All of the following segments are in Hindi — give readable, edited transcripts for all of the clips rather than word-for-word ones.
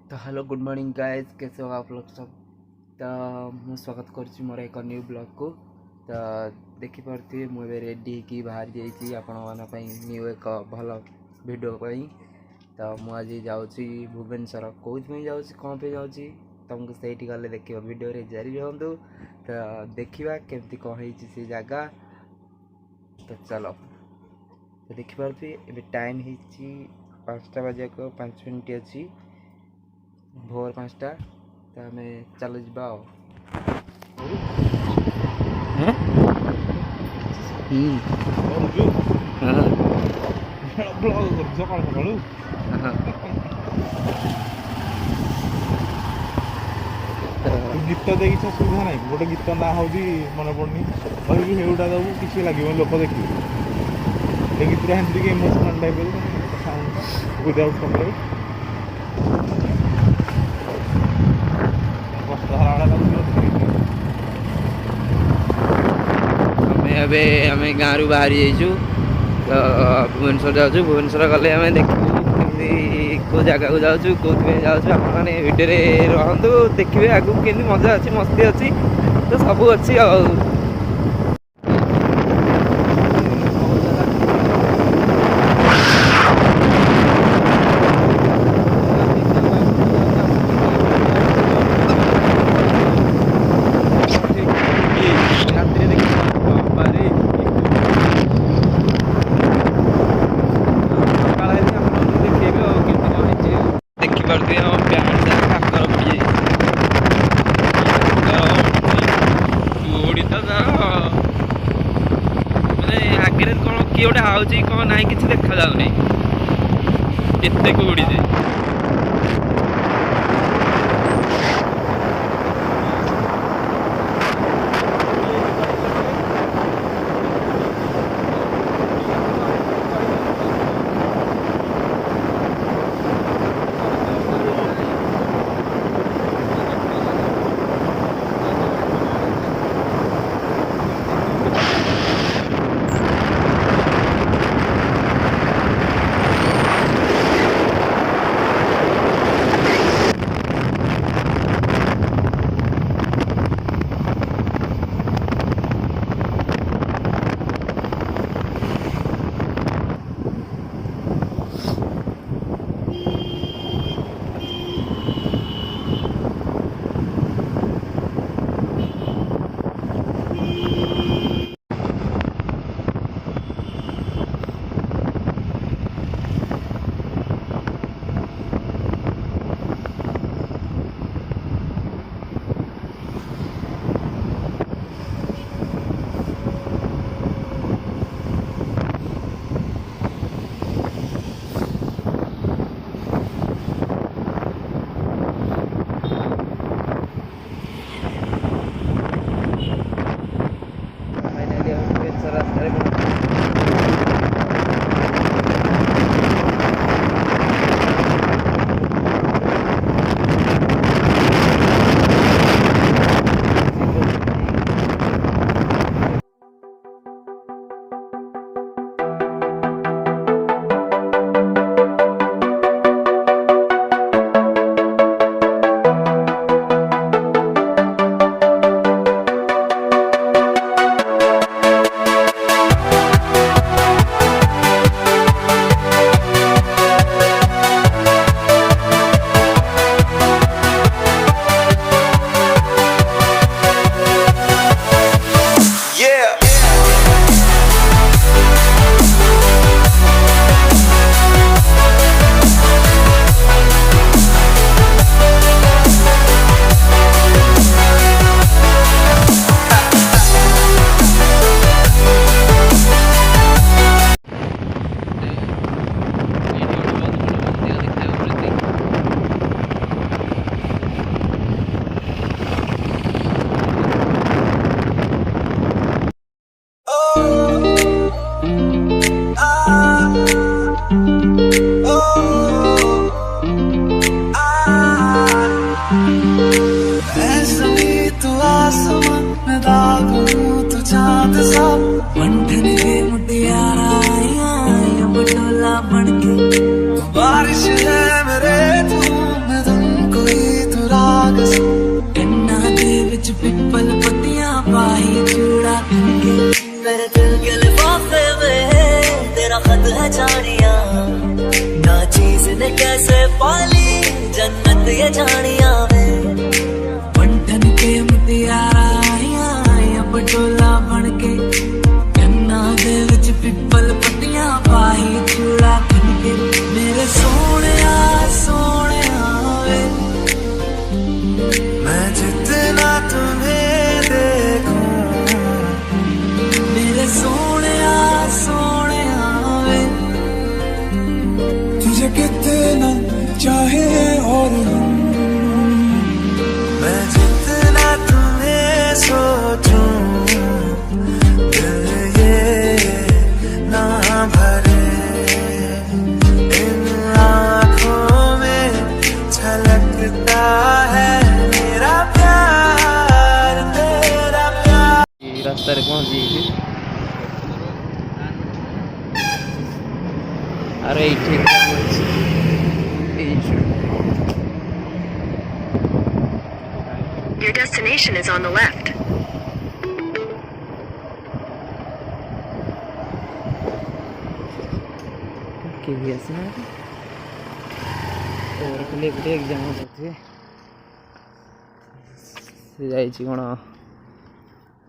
तो हेलो गुड मॉर्निंग गाइस, कैसे हो आप लोग सब। तो ମୁଁ ସ୍ୱାଗତ କରୁଛି ମୋର ଏକ ନ୍ୟୁ ବ୍ଲଗ୍କୁ। ତ ଦେଖିପାରୁଥିବେ ମୁଁ ଏବେ ରେଡ଼ି ହେଇକି ବାହାରି ଯାଇଛି ଆପଣମାନଙ୍କ ପାଇଁ ନ୍ୟୁ ଏକ ଭଲ ଭିଡ଼ିଓ ପାଇଁ। ତ ମୁଁ ଆଜି ଯାଉଛି ଭୁବନେଶ୍ୱର। କେଉଁଥିପାଇଁ ଯାଉଛି, କ'ଣ ପାଇଁ ଯାଉଛି, ତୁମକୁ ସେଇଠି ଗଲେ ଦେଖିବ। ଭିଡ଼ିଓରେ ଜାରି ରୁହନ୍ତୁ। ତ ଦେଖିବା କେମିତି କ'ଣ ହେଇଛି ସେ ଜାଗା। ତ ଚାଲ। ତ ଦେଖିପାରୁଥିବେ ଏବେ ଟାଇମ୍ ହେଇଛି 5ଟା ବାଜିବାକୁ 5 ମିନିଟ୍ ଅଛି, ଭୋର 5ଟା। ତ ଆମେ ଚାଲୁ ଯିବା ଆଉ। गीत देखी सुविधा ना गोटे गीत ना हूँ मन पड़नी कहबी हेटा दबू किसी लगे लोक देखिए गीत हेल्थ इमोशनल टाइप विदाउट कपड़े आमे गाँव रु बाहरी जाइछु। तो भुवनेश्वर जाऊँ। भुवनेश्वर गले आम देखू केमी को जगह को जाऊँ, कौन जाऊँ। आपने वीडियो रहतु, देखिए आगू केमी मजा अच्छी मस्ती अच्छी। तो सब अच्छी आ किए गोटे हाउची कौन ना कि देखा जाऊनी एत कूड़ी जे मेरे दिल के लिफाफे में तेरा खत है जानिया, ना चीज ने कैसे पाली जन्नत ये जानिया में। बंटन के मुटियारा आइया पटोला बन के, कन्ना दे विच पिपल पट्टियां पाई चूड़ा खन के। मेरे सोने वे मैं जितना तुम्हें देखूं, मेरे सोने वे तुझे कितना चाहे और हम, मैं जितना तुम्हें सोचूं दिल ये ना भरे। इन आँखों में छलकता है मेरा प्यार, तेरा प्यार। ये रास्ता रे पहुंच गई। अरे ठीक Your destination is on the left. KVS ना और कले गुटे एग्जाम होते से जाई छी कोन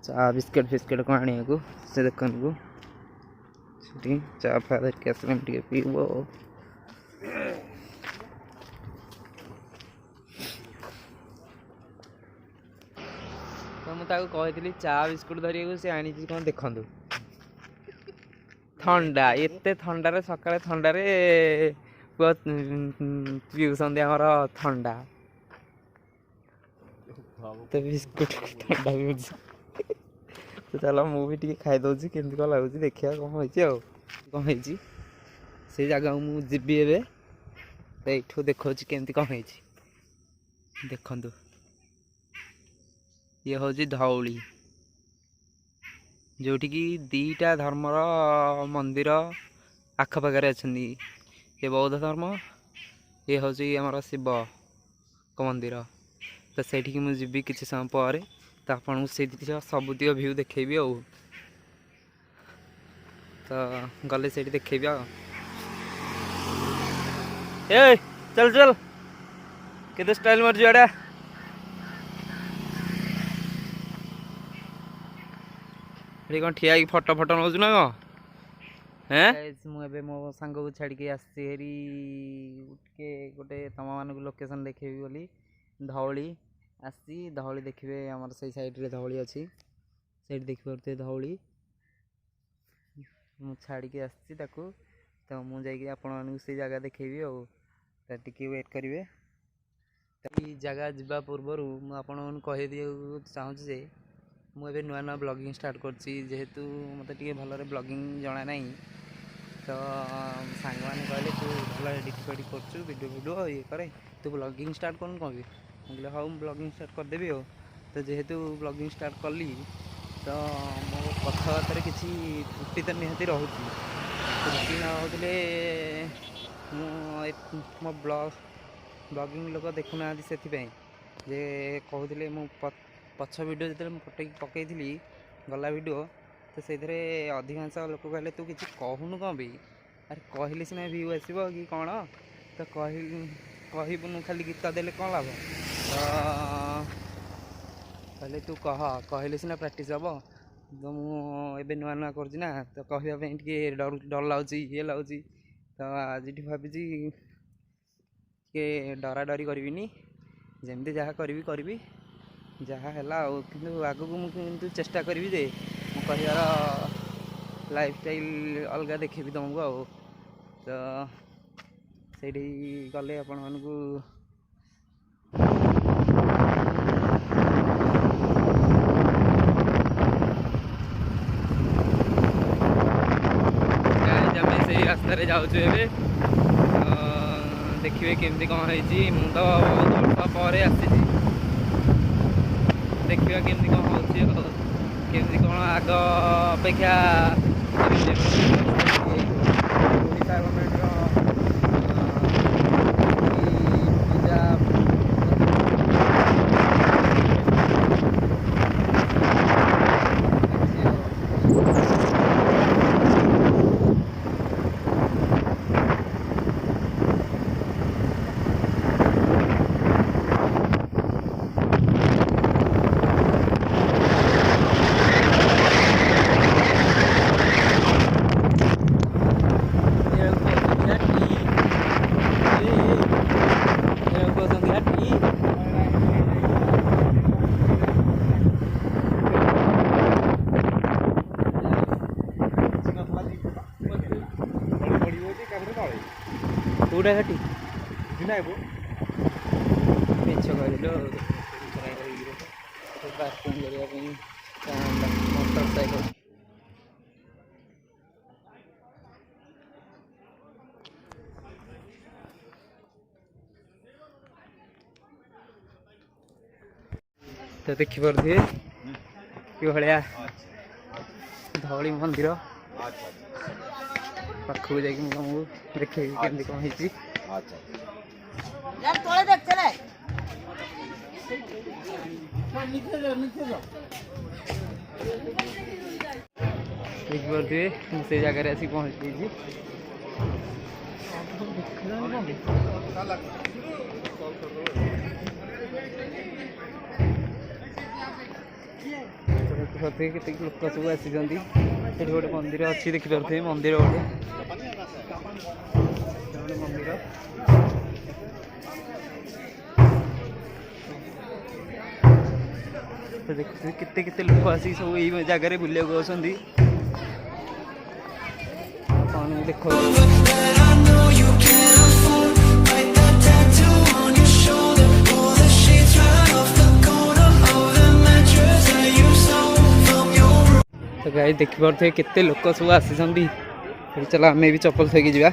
चा बिस्किट फिस्किट को आने को से दुकान को छुट्टी चा फादर के असलम टिके पीबो। तो मुझे कही चा बिस्कुट धरिया से आनी कौन देखु थंडा एते थंडारे सकाଳେ थंडारे पिउछन्ति आमर थंडा तो बिस्कुट थंडा पिउछ। तो चलो मुझे खाई दौची केमती कौन लगुच देखिए कौन कौन से जगह मुझे जीवी ए तो ये देखा केमती कौन देखु। ये हूँ धौली जोटि की दीटा धर्मर मंदिर आखपाखे अच्छा। ये बौद्ध धर्म, ये हूँ आम शिव को मंदिर। तो सेठी मुझे जी किसी समय पर तो आपन से सबुतिक भ्यू देखेबी आ तो गले से देखेबी आ। ए चल चल केते स्टाइल मार जुआड़ा कौन ठिया फटो फटो नौ ना कौन मुझे मो सांग को छाड़ी आसरी गोटे तुम मान लोकेशन देखेबी बोली धौली आसी धौली देखिए आमर से साइड रे धौली अच्छी से देख पारे धौली मु छाड़ी आसी तो मुझे आपण से जगह देखेबी आगे वेट करेंगे। जगह जावा पूर्वर मुझे कहीदे चाहूँगी जे मुझे नुआ नुआ ब्लॉगिंग स्टार्ट करेतु मत भल ब्लॉगिंग जना ना तो सांग मैंने कहले तू भल एडिट फेडिट कर वीडियो ये करे तू ब्लॉगिंग स्टार्ट कर कौन कहले हाँ ब्लॉगिंग स्टार्ट करदेवी हो। तो जेहेतु ब्लॉगिंग स्टार्ट कली तो मो कथबार्तार किसी त्रुटि तो निहाती रोचे त्रुटि न होते मो ब्लॉगिंग लोक देखुना से कहते मु पछ वीडियो जो पकई गला वीडियो तो से अधिकांश लोक कहले तू किसी कहूनु कौन भी अरे कहले सीना व्यू आसो कि कौन तो कहबुनु खाली गीत देले कौन लाभ तो कहले तू कहले सीना प्रैक्टिस हम तो मुझे नुआ नुआ करना तो कहवाई डर लगुच ये लगुच तो आज भावी डरा डरी करी जमी जहाँ करी जहाँ है कि आग को मुझे चेष्टा करी जे कहार लाइफ स्टाइल अलग देखेबी तुमको आ तो से गले आपण मानू से रास्तार जाऊँ देखिए केमती कौन है मु तो बहुत वर्ष पर आसी देखिए केमती कौन हो केमती कौन आग अपेक्षा ओडिशा गवर्नमेंट पूजा କୋଉଟା ଘାଟି ବିନାୟକ ମିଛ କହିଲୁ ପାର୍କିଂ କରିବା ପାଇଁ ମୋଟର ସାଇକେଲ तो देखिपे कि भाया धवली मंदिर पाखक जाकि तुमको देखे केमती कौन है देखिपे से जगह आसिक पहुँची देखिपे के लोक सब आसी गोटे मंदिर अच्छी देखिपे मंदिर गोटे मंदिर देखते केते केते लोक आसी सब यही जगह बुलिया आसती देखो तो गाई देखिपे केते लोक सब आसी चलो आम भी चप्पल थोकी जा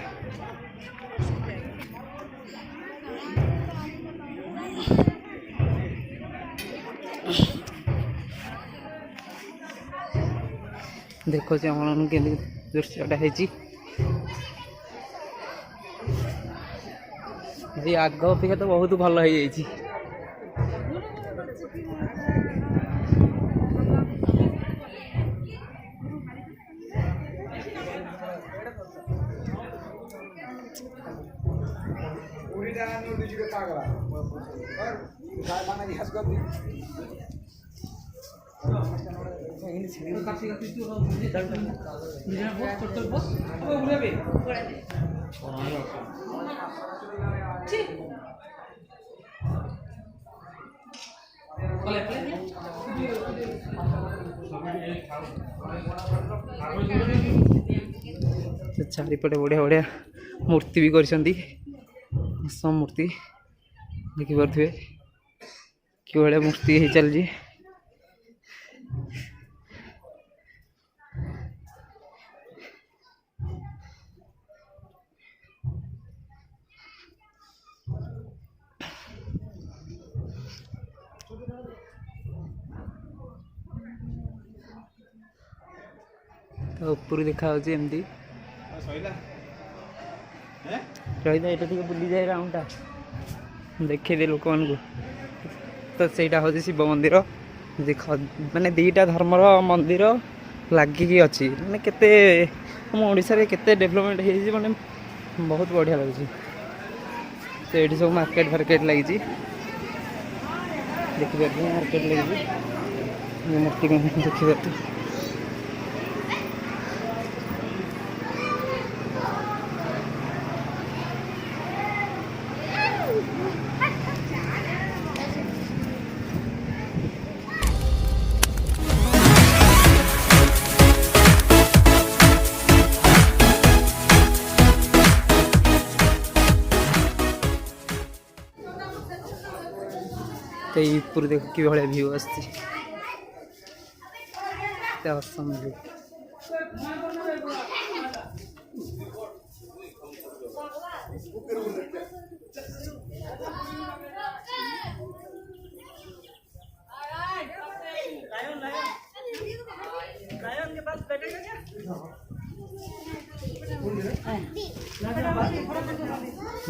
देखो के दृश्यटा है आग अपेक्षा तो बहुत भल हो जाइए चारिपटे बढ़िया बढ़िया मूर्ति भी कर मूर्ति देखिपे कि भाया मूर्ति ही चलती तो ऊपर देखा एमती रही ये बुली जाए राउंडा देखे दे लोक मान तो सहीटा हूँ शिव मंदिर देख मैंने दीटा धर्मर मंदिर लगिकी अच्छी मैंने केते हम ओडिशा रे केते डेवलपमेंट है माने बहुत बढ़िया लगे तो ये सब मार्केट फार्केट लगी देखिए मार्केट लगी मूर्ति देखिए तो ये पूरे देखो कि भाया व्यू आसती व्यू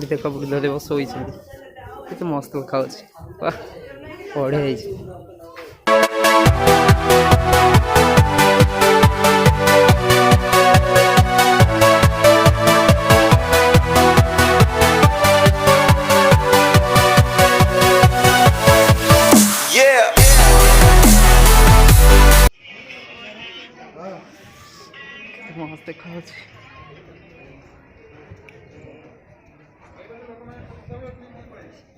देख बुद्धदेव शोई केते मस्त देखा बढ़िया मस्त देखा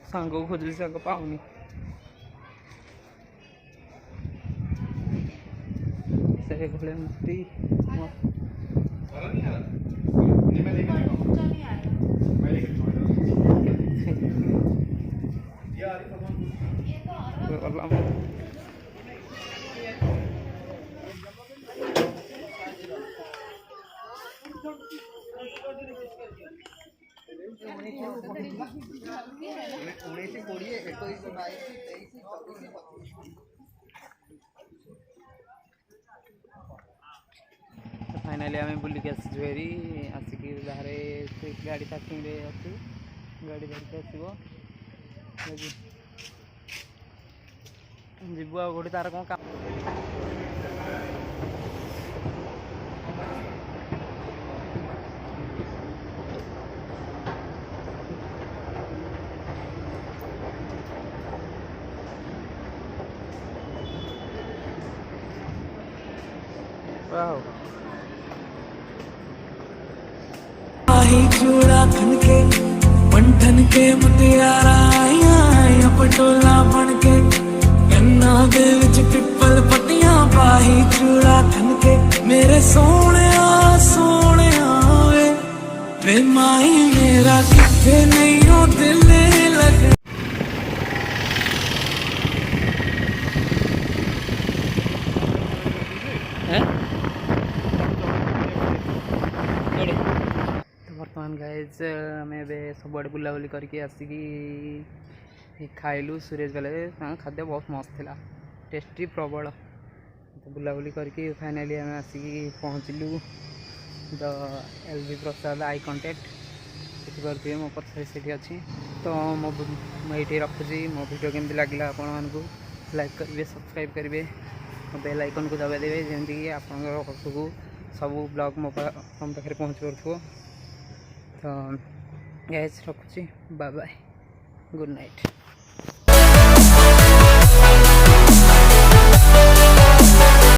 सांग खोजली सांग पाऊनी से भले मूर्ति फाइनाली आम बुलिक आसी आसिक बाहर गाड़ी पार्किंग अच्छी गाड़ी धरिक आसो जीव आ गोटे तार कौन काम वाओ चूड़ा खन के पंठन के मुटियारा आया पटोला बन के कन्ना दे विच पिपल पट्टियां पाही चूड़ा खन के मेरे सोने वे माही मेरा किथे नहीं हो दिल लग बर्तमान गाइज आम सब बुलाबुली करके आसिकी खाइलु सुरेश गले खाद्य बहुत मस्त था टेस्टी प्रबल तो बुलाबुली करके फाइनाली आम आसिकी पहुँचलु the L V Prasad eye contact देखिपे मो पछे से अच्छी तो मुझे रखुची मो वीडियो केमती लगे आपण मानू लाइक करेंगे सब्सक्राइब करेंगे बेल आइकन को दबाई देवे जमीक आपको सब ब्लॉग मो पाखे पहुँच पार तो गैस रखुची बाय बाय गुड नाइट।